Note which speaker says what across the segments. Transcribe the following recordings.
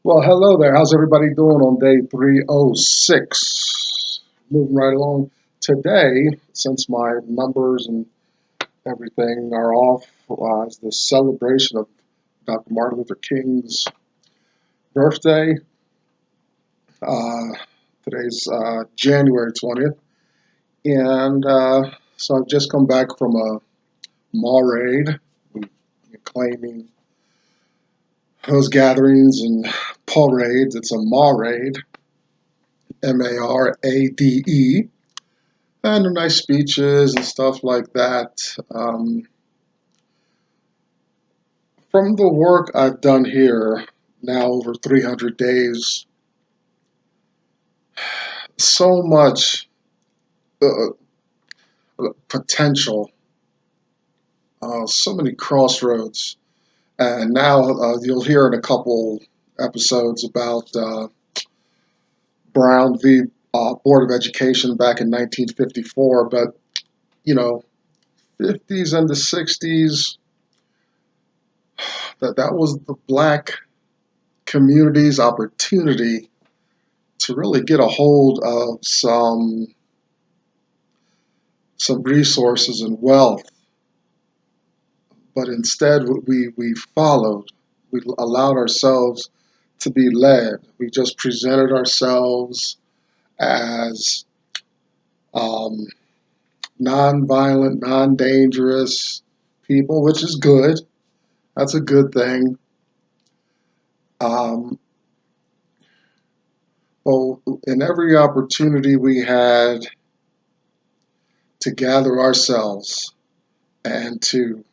Speaker 1: Well, hello there. How's everybody doing on day 306? Moving right along. Today, since my numbers and everything are off, is the celebration of Dr. Martin Luther King's birthday. Uh, today's January 20th. And so I've just come back from a mall raid, claiming those gatherings and parades. It's a marade, Marade, and nice speeches and stuff like that. From the work I've done here, now over 300 days, so much uh, potential, so many crossroads. And now you'll hear in a couple episodes about Brown v. Board of Education back in 1954, but you know, 50s and the 60s, that was the black community's opportunity to really get a hold of some resources and wealth, but instead we followed. We allowed ourselves to be led. We just presented ourselves as um, non-violent, non-dangerous people, which is good. That's a good thing. Um, well, in every opportunity we had to gather ourselves and to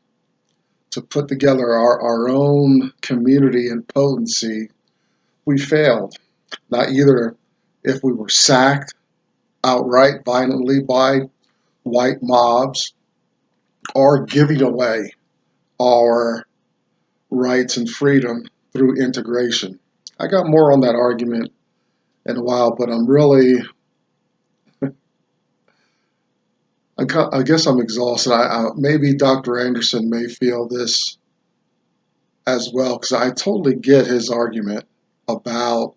Speaker 1: put together our own community and potency, we failed. Not either if we were sacked outright violently by white mobs or giving away our rights and freedom through integration. I got more on that argument in a while, but I guess I'm exhausted. Maybe Dr. Anderson may feel this as well, because I totally get his argument about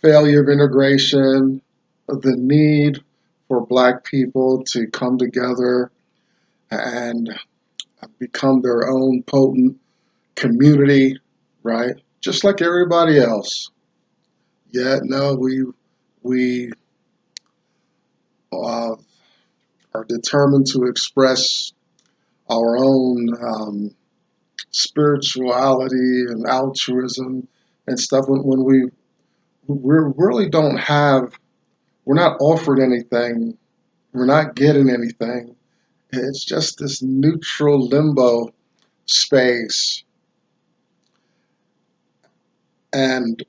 Speaker 1: failure of integration, the need for black people to come together and become their own potent community, right? Just like everybody else. Yet, no, we uh, are determined to express our own spirituality and altruism and stuff when we really don't have, we're not offered anything, we're not getting anything. It's just this neutral limbo space, and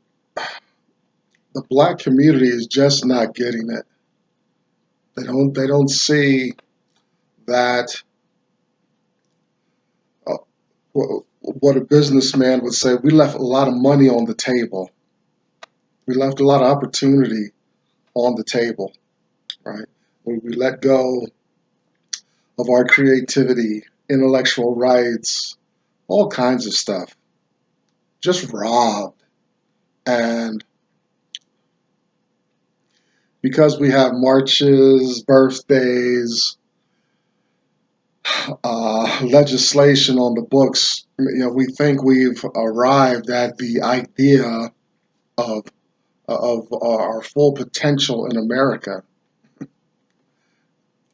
Speaker 1: the black community is just not getting it. They don't see that uh, what a businessman would say. We left a lot of money on the table. We left a lot of opportunity on the table, right? We let go of our creativity, intellectual rights, all kinds of stuff. Just robbed. And because we have marches, birthdays, legislation on the books, we think we've arrived at the idea of our full potential in America.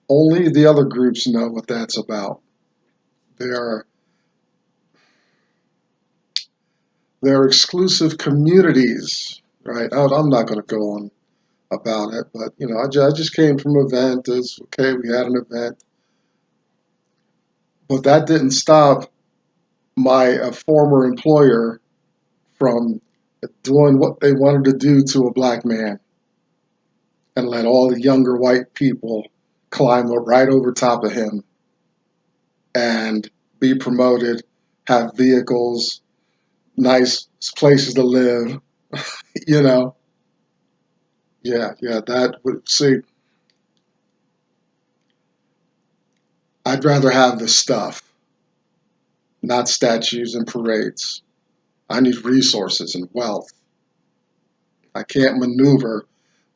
Speaker 1: Only the other groups know what that's about. They're they're exclusive communities, right? I'm not going to go on about it, but I just came from an event. It's okay, we had an event, but that didn't stop my former employer from doing what they wanted to do to a black man and let all the younger white people climb up right over top of him and be promoted, have vehicles, nice places to live, you know. Yeah, that would see. I'd rather have the stuff, not statues and parades. I need resources and wealth. I can't maneuver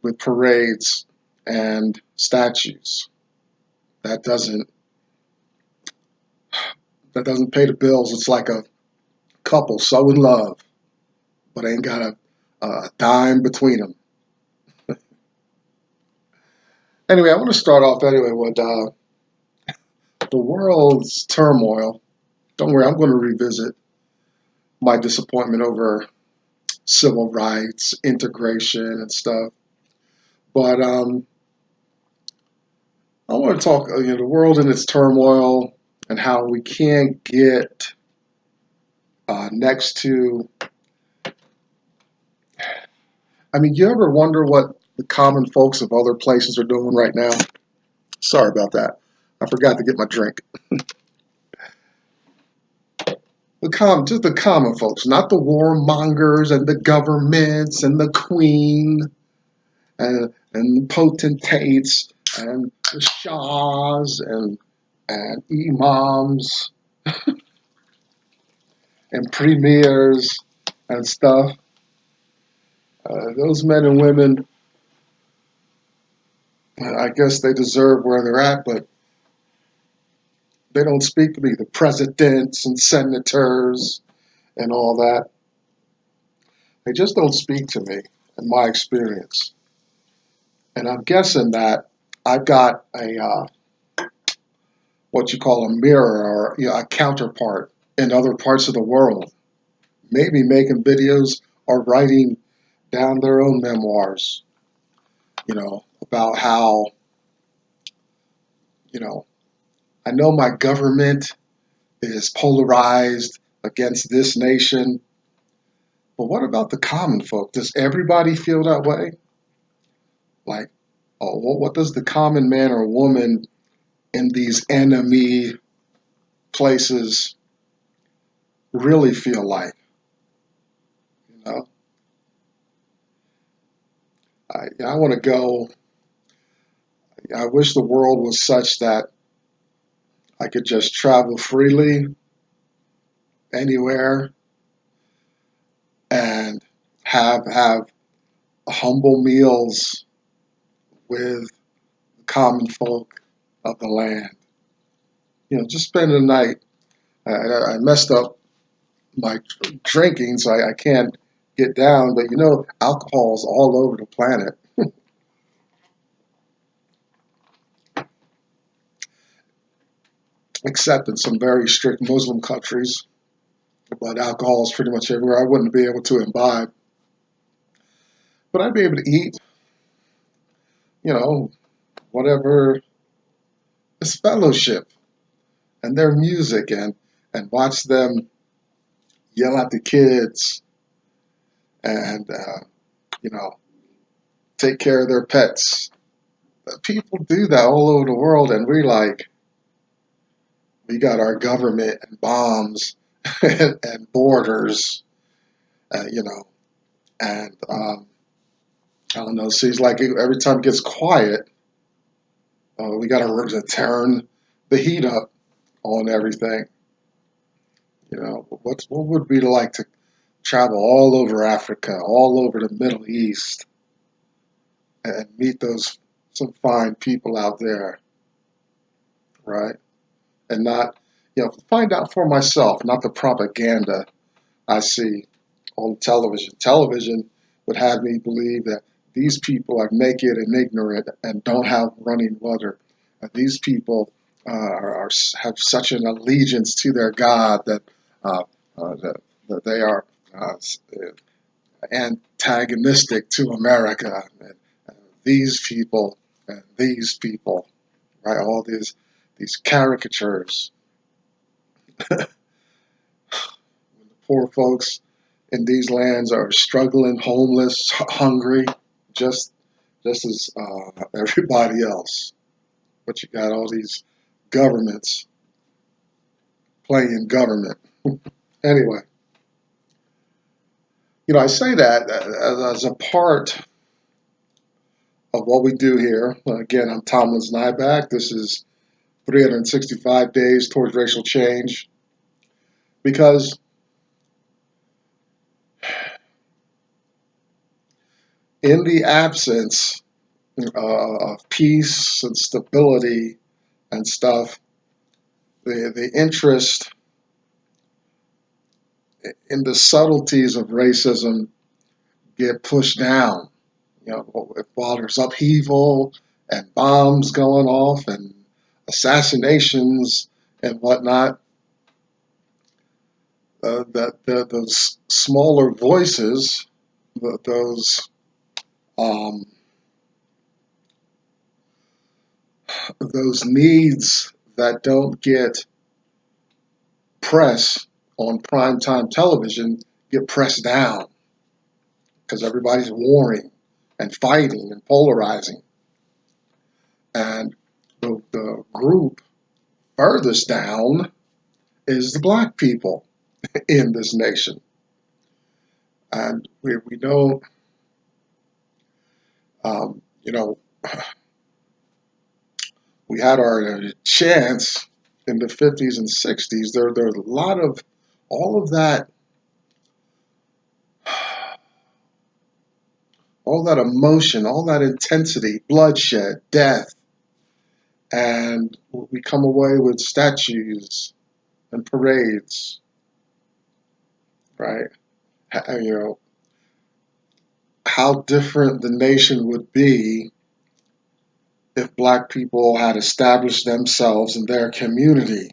Speaker 1: with parades and statues. That doesn't that doesn't pay the bills. It's like a couple so in love, but ain't got a dime between them. Anyway, I want to start off anyway with the world's turmoil. Don't worry, I'm going to revisit my disappointment over civil rights, integration, and stuff. But I want to talk, the world in its turmoil and how we can't get next to. I mean, you ever wonder what the common folks of other places are doing right now? Sorry about that. I forgot to get my drink. Just the common folks, not the warmongers and the governments and the queen and the potentates and the shahs and imams and premiers and stuff. Those men and women, I guess they deserve where they're at, but they don't speak to me. The presidents and senators and all that, they just don't speak to me in my experience. And I'm guessing that I've got what you call a mirror or a counterpart in other parts of the world, maybe making videos or writing down their own memoirs, about how, you know, I know my government is polarized against this nation, but what about the common folk? Does everybody feel that way? Like, oh, what does the common man or woman in these enemy places really feel like? You know, I want to go. I wish the world was such that I could just travel freely anywhere and have humble meals with the common folk of the land. Just spend the night. I messed up my drinking, so I can't get down. But alcohol's all over the planet, except in some very strict Muslim countries. But alcohol is pretty much everywhere. I wouldn't be able to imbibe, but I'd be able to eat, whatever is fellowship and their music and watch them yell at the kids and, take care of their pets. People do that all over the world, and we got our government and bombs and borders, you know, and I don't know. It seems like every time it gets quiet, we got to turn the heat up on everything. What would it be like to travel all over Africa, all over the Middle East, and meet some fine people out there, right? And not, find out for myself, not the propaganda I see on television. Television would have me believe that these people are naked and ignorant and don't have running water. These people have such an allegiance to their God uh, that they are antagonistic to America. And these people, right? All these caricatures. Poor folks in these lands are struggling, homeless, hungry, just as everybody else. But you got all these governments playing government. Anyway, I say that as a part of what we do here. Again, I'm Tomlin's Nyback. This is 365 Days Towards Racial Change. Because in the absence of peace and stability and stuff, the interest in the subtleties of racism get pushed down. While there's upheaval and bombs going off and assassinations and whatnot, those smaller voices, those um, those needs that don't get press on primetime television get pressed down because everybody's warring and fighting and polarizing. And the group furthest down is the black people in this nation. And we don't, um, you know, we had our chance in the 50s and 60s. There's a lot of all of that, all that emotion, all that intensity, bloodshed, death, and we come away with statues and parades, right? You know, how different the nation would be if black people had established themselves in their community.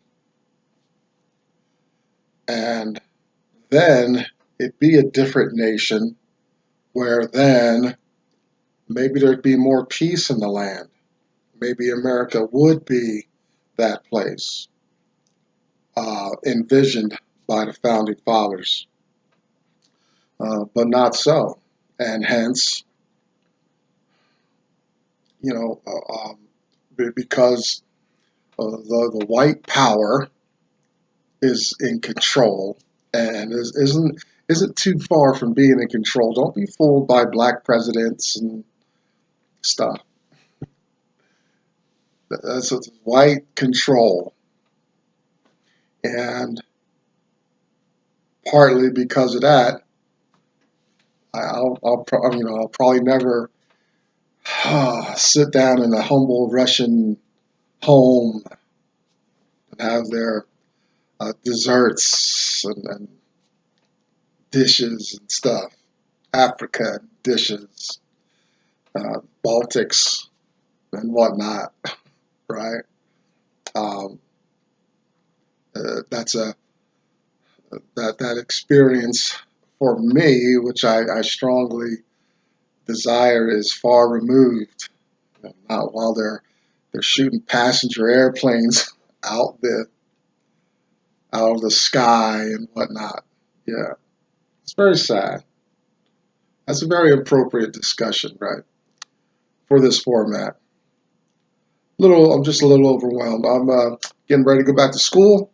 Speaker 1: And then it'd be a different nation where then maybe there'd be more peace in the land. Maybe America would be that place envisioned by the founding fathers, but not so. And hence, you know, because the white power is in control and isn't too far from being in control. Don't be fooled by black presidents and stuff. That's white control, and partly because of that, I'll probably never sit down in a humble Russian home and have their desserts and dishes and stuff, Africa dishes, Baltics and whatnot, right? Um, that's that experience for me, which I strongly desire, is far removed. Not while they're shooting passenger airplanes out of the sky and whatnot. Yeah, it's very sad. That's a very appropriate discussion, right, for this format. I'm just a little overwhelmed. I'm getting ready to go back to school,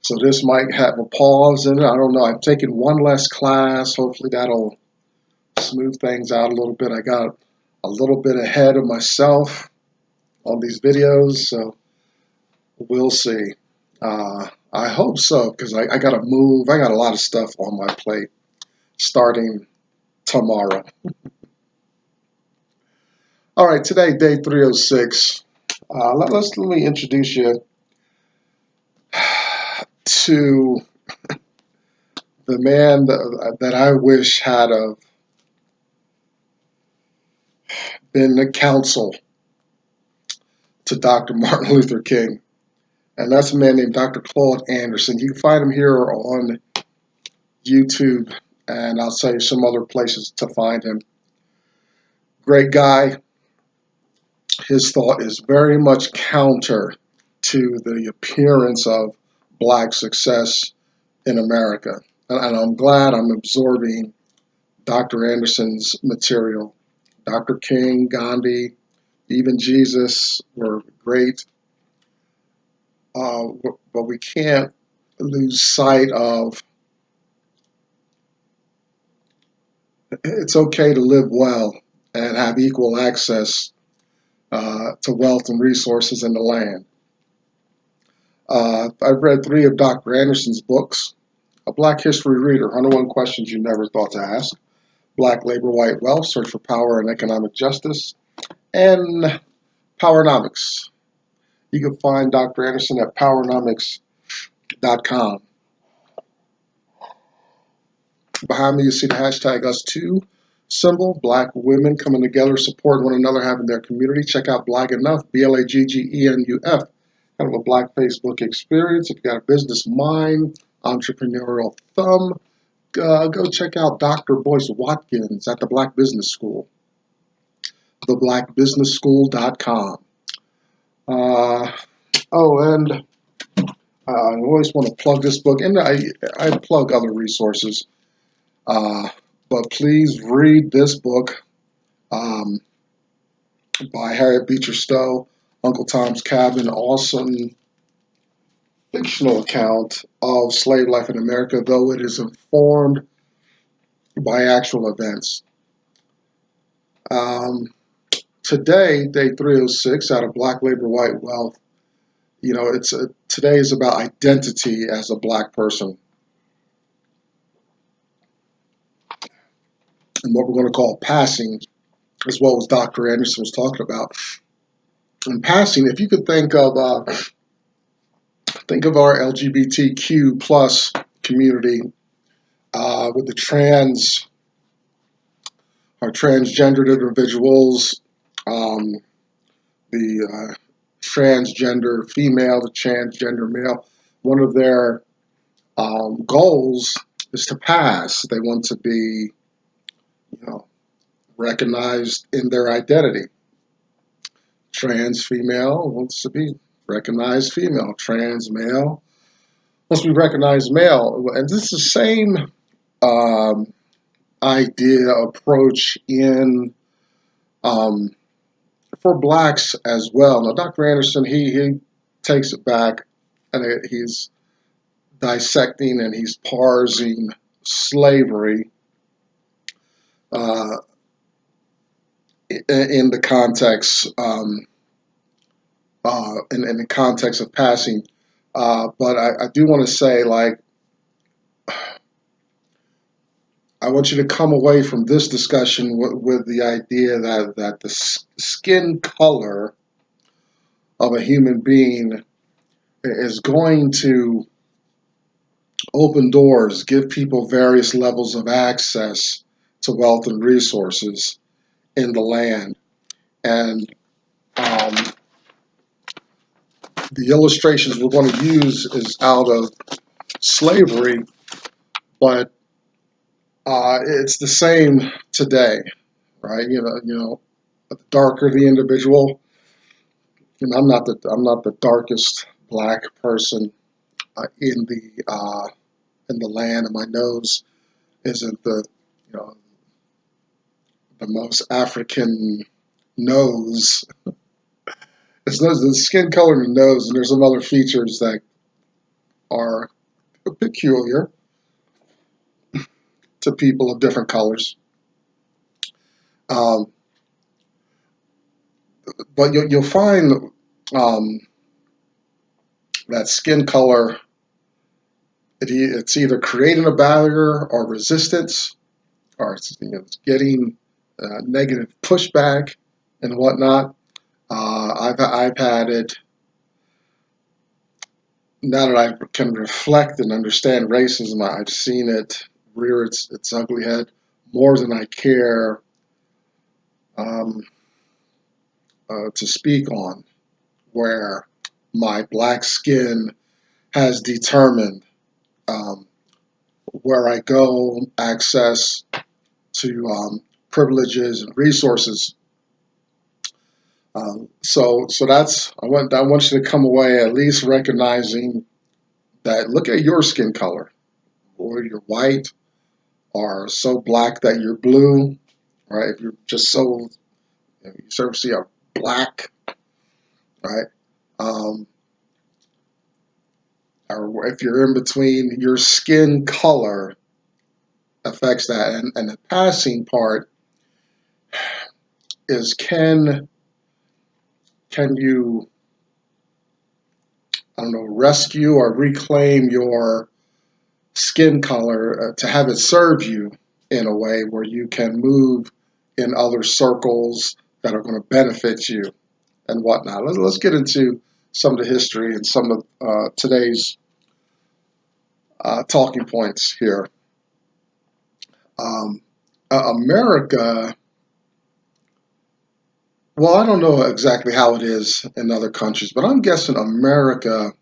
Speaker 1: so this might have a pause in it. I don't know. I've taken one less class. Hopefully that'll smooth things out a little bit. I got a little bit ahead of myself on these videos, so we'll see. I hope so, because I got to move. I got a lot of stuff on my plate starting tomorrow. All right, today, day 306. Let me introduce you to the man that I wish had been the counsel to Dr. Martin Luther King. And that's a man named Dr. Claud Anderson. You can find him here on YouTube, and I'll tell you some other places to find him. Great guy. His thought is very much counter to the appearance of black success in America. And I'm glad I'm absorbing Dr. Anderson's material. Dr. King, Gandhi, even Jesus were great, but we can't lose sight of it's okay to live well and have equal access to wealth and resources in the land. I've read 3 of Dr. Anderson's books. A Black History Reader, 101 Questions You Never Thought to Ask, Black Labor, White Wealth, Search for Power and Economic Justice, and Powernomics. You can find Dr. Anderson at powernomics.com. Behind me, you see the hashtag #US2 symbol, Black women coming together, supporting one another, having their community. Check out Black Enough, BLAGGENUF. Kind of a Black Facebook experience. If you got a business mind, entrepreneurial thumb, go check out Dr. Boyce Watkins at the Black Business School, theblackbusinessschool.com. And I always want to plug this book, and I plug other resources. But please read this book by Harriet Beecher Stowe, Uncle Tom's Cabin. Awesome fictional account of slave life in America, though it is informed by actual events. Today, day 306 out of Black Labor, White Wealth. Today is about identity as a Black person, and what we're going to call passing, as well as Dr. Anderson was talking about. And passing, if you could think of our LGBTQ plus community with the transgendered individuals, the transgender female, the transgender male. One of their goals is to pass. They want to be, recognized in their identity. Trans female wants to be recognized female. Trans male wants to be recognized male. And this is the same idea, approach in for Blacks as well. Now, Dr. Anderson, he takes it back, and he's dissecting and he's parsing slavery in the context in the context of passing. But I do want to say, I want you to come away from this discussion with the idea that the skin color of a human being is going to open doors, give people various levels of access to wealth and resources in the land. And the illustrations we're going to use is out of slavery, but it's the same today, right? The darker the individual, and I'm not the darkest Black person in the land, and my nose isn't the most African nose. It's the skin color in the nose, and there's some other features that are peculiar to people of different colors. But you'll find that skin color, it's either creating a barrier or resistance, or it's getting negative pushback and whatnot. I've had it, now that I can reflect and understand racism, I've seen it rear its ugly head more than I care to speak on, where my Black skin has determined where I go, access to privileges and resources. So that's I want you to come away at least recognizing that. Look at your skin color, or you're white, or so Black that you're blue, right? If you're just so, you sort of see a black, right? Or if you're in between, your skin color affects that. And the passing part is, can you, rescue or reclaim your skin color to have it serve you in a way where you can move in other circles that are going to benefit you and whatnot. Let's get into some of the history and some of today's talking points here. Um, America, well, I don't know exactly how it is in other countries, but I'm guessing America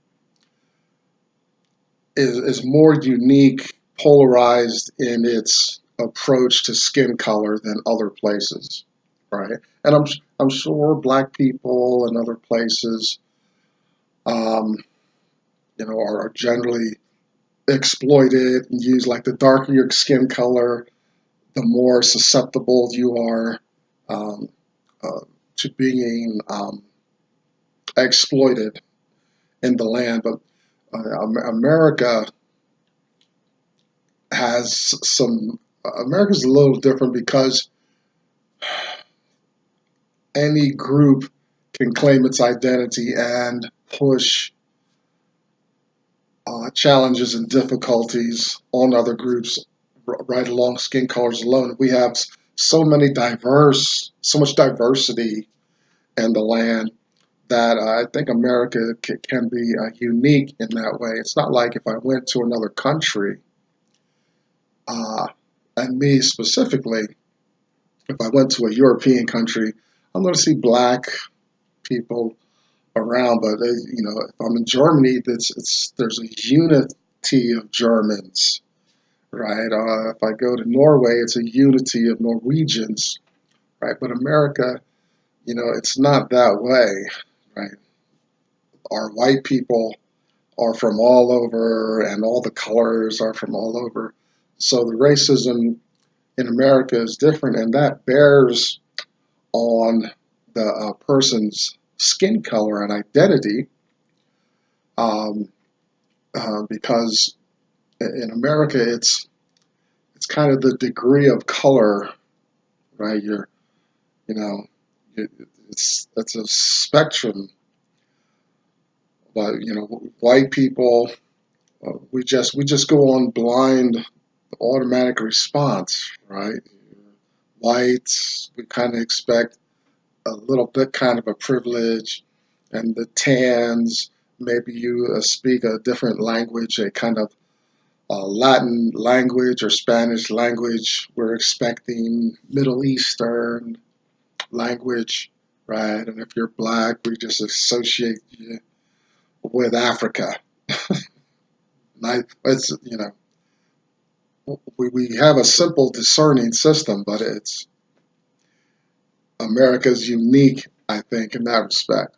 Speaker 1: is more unique, polarized in its approach to skin color than other places, right? And I'm sure black people in other places, um, are generally exploited and used. Like the darker your skin color, the more susceptible you are um, uh, to being exploited in the land. But America has some. America's a little different because any group can claim its identity and push challenges and difficulties on other groups right along skin colors alone. We have so much diversity in the land that I think America can be unique in that way. It's not like if I went to another country, uh, and me specifically, if I went to a European country, I'm going to see black people around. But if I'm in Germany, there's a unity of Germans, right? If I go to Norway, it's a unity of Norwegians, right? But America, it's not that way, right? Our white people are from all over, and all the colors are from all over. So the racism in America is different, and that bears on the person's skin color and identity, um, because in America it's kind of the degree of color, right? You know, it's a spectrum, but white people, we just go on blind automatic response, right? Whites, we kind of expect a little bit kind of a privilege, and the tans, maybe you speak a different language, a kind of Latin language or Spanish language. We're expecting Middle Eastern language, right? And if you're black, we just associate you with Africa. It's we have a simple discerning system, but it's America's unique, I think, in that respect.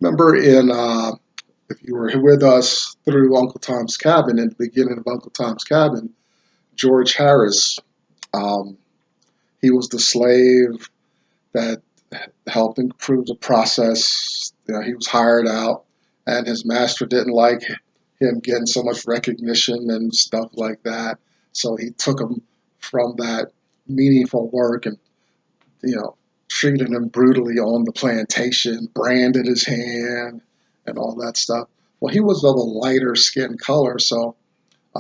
Speaker 1: Remember if you were with us through Uncle Tom's Cabin, in the beginning of Uncle Tom's Cabin, George Harris, um, he was the slave that helped improve the process. He was hired out, and his master didn't like him getting so much recognition and stuff like that. So he took him from that meaningful work and you know treated him brutally on the plantation, branded his hand, and all that stuff. Well, he was of a lighter skin color, so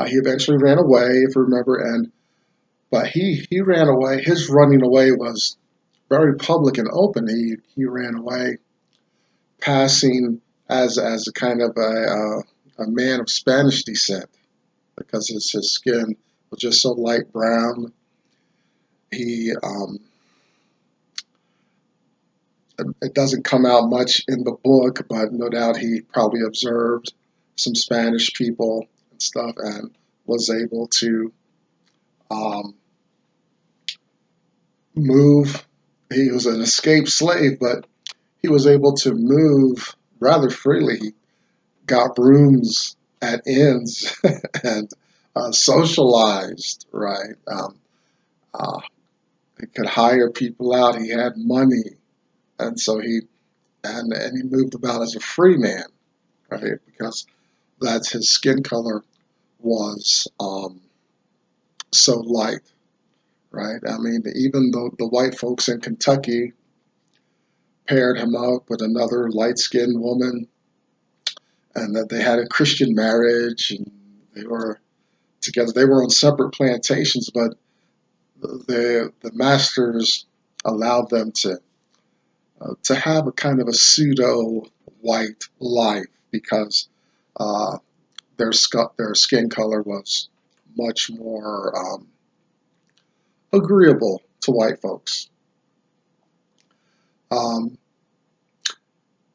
Speaker 1: he eventually ran away, if you remember. And but he ran away. His running away was very public and open. He ran away, passing as a kind of a man of Spanish descent because his skin was just so light brown. He it doesn't come out much in the book, but no doubt he probably observed some Spanish people and stuff, and was able to um, move. He was an escaped slave, but he was able to move rather freely. He got rooms at inns and socialized, right? Uh, he could hire people out. He had money, and so he moved about as a free man, right? Because that's his skin color was so light, right? I mean, even the white folks in Kentucky paired him up with another light-skinned woman, and that they had a Christian marriage, and they were together. They were on separate plantations, but the masters allowed them to have a kind of a pseudo white life because uh, their skin color was much more agreeable to white folks. Um,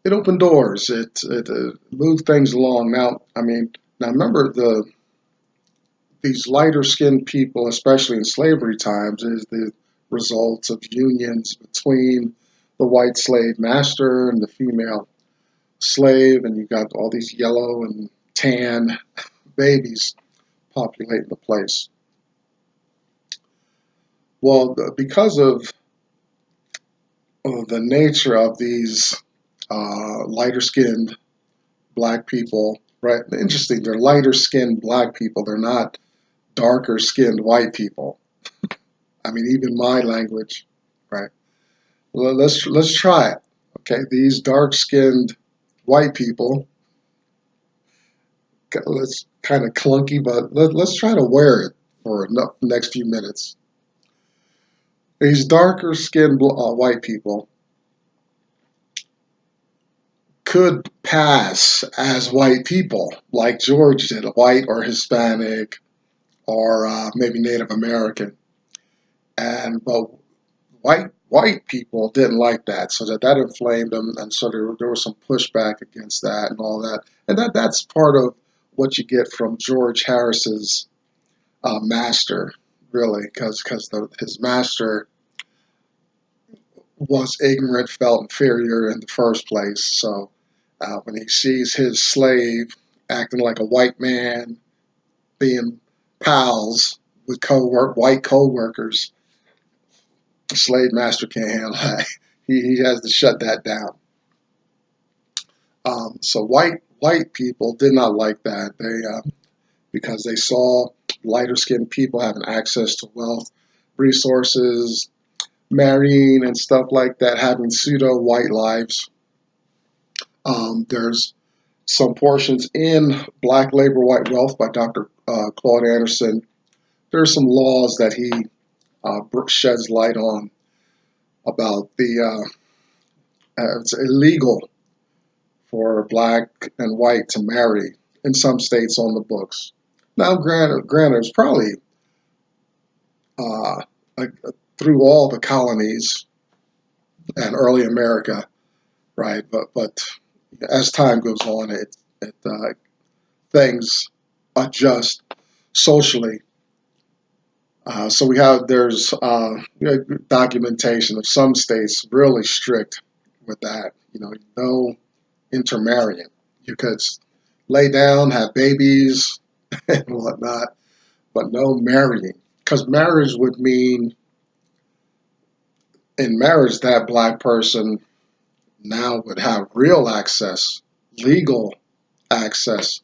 Speaker 1: it opened doors. It moved things along. Now remember these lighter skinned people, especially in slavery times, is the result of unions between the white slave master and the female slave, and you got all these yellow and tan babies populating the place. Well, because of the nature of these lighter skinned black people, right? Interesting, they're lighter skinned black people, they're not darker skinned white people. I mean, even my language, right? Well, let's try it. Okay, these dark skinned white people, let's kind of clunky, but let's try to wear it for the next few minutes. These darker skinned white people could pass as white people, like George did, white or Hispanic or maybe Native American. And but white people didn't like that, so that inflamed them, and so there was some pushback against that and all that. And that's part of what you get from George Harris's master, really, because his master was ignorant, felt inferior in the first place. So when he sees his slave acting like a white man, being pals with white co-workers, the slave master can't handle that. He has to shut that down. So white people did not like that. Because they saw lighter skinned people having access to wealth, resources, marrying and stuff like that, having pseudo white lives. There's some portions in Black Labor, White Wealth by Dr. Claud Anderson. There's some laws that he sheds light on about it's illegal for black and white to marry in some states on the books. Now, granted, it's probably uh, through all the colonies and early America, right? But as time goes on, things adjust socially. So there's documentation of some states really strict with that. No intermarrying. You could lay down, have babies, and whatnot, but no marrying. Because marriage would mean, in marriage, that black person now would have real access, legal access,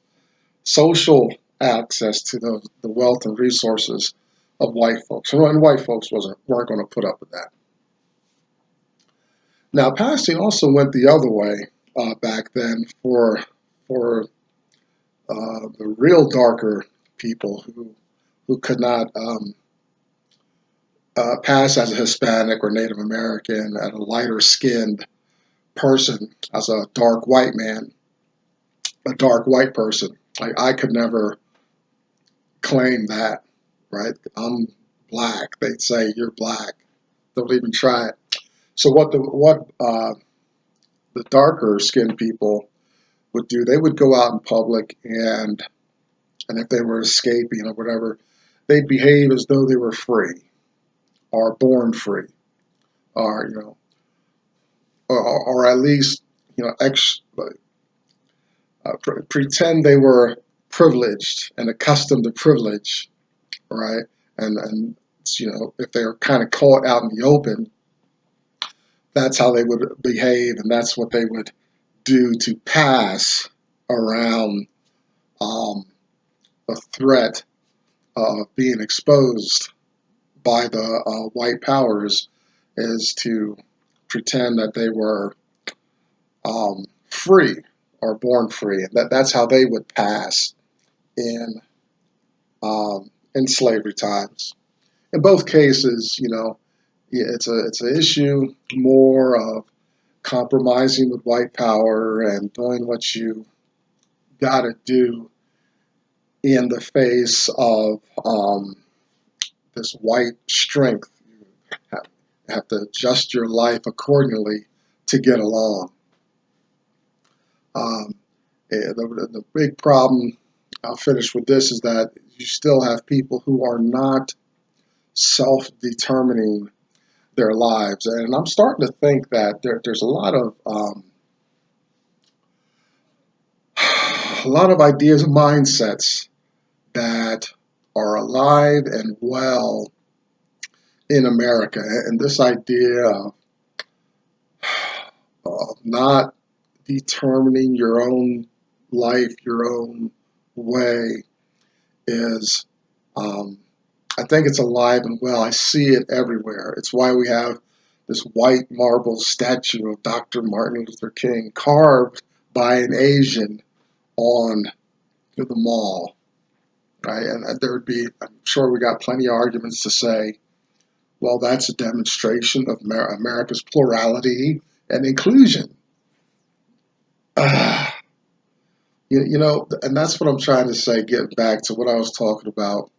Speaker 1: social access to the wealth and resources of white folks. And white folks weren't going to put up with that. Now, passing also went the other way back then for the real darker people who could not pass as a Hispanic or Native American, as a lighter skinned person, as a dark white man, a dark white person. I could never claim that, right? I'm black. They'd say you're black. Don't even try it. So the darker skinned people would do? They would go out in public, and if they were escaping or whatever, they'd behave as though they were free or born free, or or at least pretend they were privileged and accustomed to privilege, right? And if they were kind of caught out in the open, that's how they would behave, and that's what they would do to pass around um, a threat of being exposed by the white powers, is to pretend that they were free or born free. And that's how they would pass in in slavery times. In both cases, yeah, it's an issue more of compromising with white power and doing what you got to do in the face of this white strength. You have to adjust your life accordingly to get along. Um, the big problem, I'll finish with this, is that you still have people who are not self-determining their lives. And I'm starting to think that there's a lot of ideas and mindsets that are alive and well in America. And this idea of not determining your own life, your own way is, um, I think it's alive and well. I see it everywhere. It's why we have this white marble statue of Dr. Martin Luther King carved by an Asian on the mall, right? And there would be, I'm sure we got plenty of arguments to say, well, that's a demonstration of America's plurality and inclusion. Uh, and that's what I'm trying to say, get back to what I was talking about,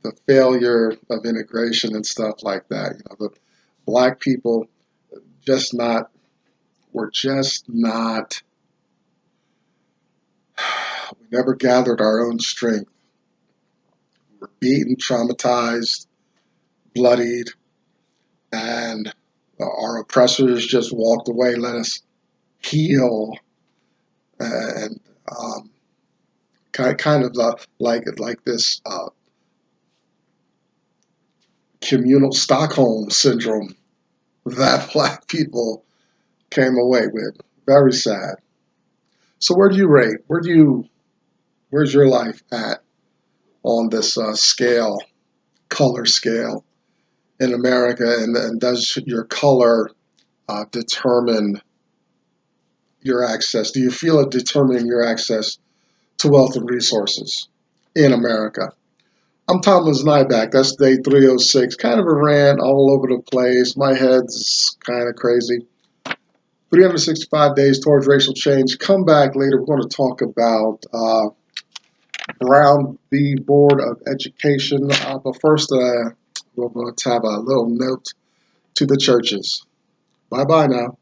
Speaker 1: the failure of integration and stuff like that. The black people just not, we're just not, we never gathered our own strength. We're beaten, traumatized, bloodied, and our oppressors just walked away, let us heal, and kind of like this communal Stockholm syndrome that black people came away with. Very sad. So where do you rate? Where's your life at on this scale, color scale in America? And does your color determine your access? Do you feel it determining your access to wealth and resources in America? I'm Thomas Nyback. That's day 306. Kind of a rant all over the place. My head's kind of crazy. 365 days towards racial change. Come back later. We're going to talk about Brown v. Board of Education. But first, we're going to have a little note to the churches. Bye bye now.